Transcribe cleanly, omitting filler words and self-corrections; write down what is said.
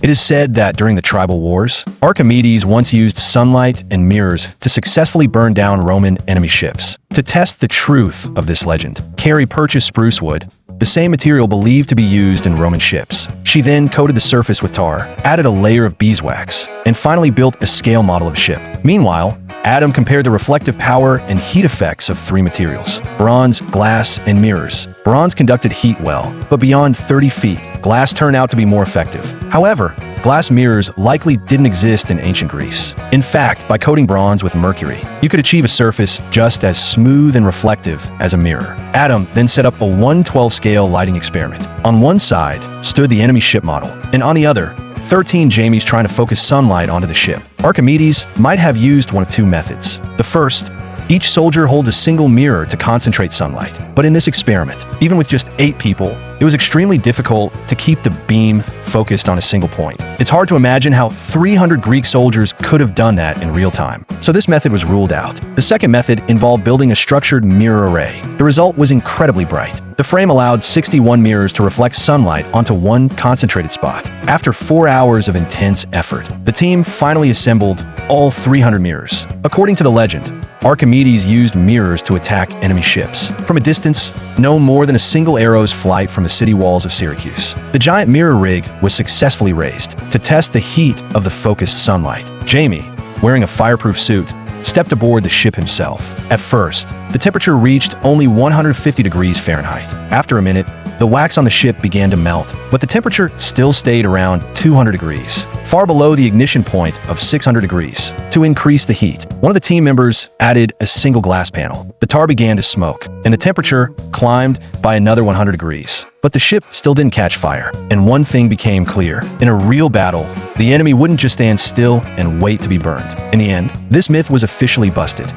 It is said that during the tribal wars, Archimedes once used sunlight and mirrors to successfully burn down Roman enemy ships. To test the truth of this legend, Carrie purchased spruce wood, the same material believed to be used in Roman ships. She then coated the surface with tar, added a layer of beeswax, and finally built a scale model of a ship. Meanwhile, Adam compared the reflective power and heat effects of three materials: bronze, glass, and mirrors. Bronze conducted heat well, but beyond 30 feet, glass turned out to be more effective. However, glass mirrors likely didn't exist in ancient Greece. In fact, by coating bronze with mercury, you could achieve a surface just as smooth and reflective as a mirror. Adam then set up a 1/12 scale lighting experiment. On one side stood the enemy ship model, and on the other, 13 Jamies trying to focus sunlight onto the ship. Archimedes might have used one of two methods. The first, each soldier holds a single mirror to concentrate sunlight. But in this experiment, even with just 8 people, it was extremely difficult to keep the beam focused on a single point. It's hard to imagine how 300 Greek soldiers could have done that in real time. So this method was ruled out. The second method involved building a structured mirror array. The result was incredibly bright. The frame allowed 61 mirrors to reflect sunlight onto one concentrated spot. After 4 hours of intense effort, the team finally assembled all 300 mirrors. According to the legend, Archimedes used mirrors to attack enemy ships from a distance no more than a single arrow's flight from the city walls of Syracuse. The giant mirror rig was successfully raised to test the heat of the focused sunlight. Jamie, wearing a fireproof suit, stepped aboard the ship himself. At first, the temperature reached only 150 degrees Fahrenheit. After a minute, the wax on the ship began to melt, but the temperature still stayed around 200 degrees, far below the ignition point of 600 degrees. To increase the heat, one of the team members added a single glass panel. The tar began to smoke, and the temperature climbed by another 100 degrees. But the ship still didn't catch fire, and one thing became clear. In a real battle, the enemy wouldn't just stand still and wait to be burned. In the end, this myth was officially busted.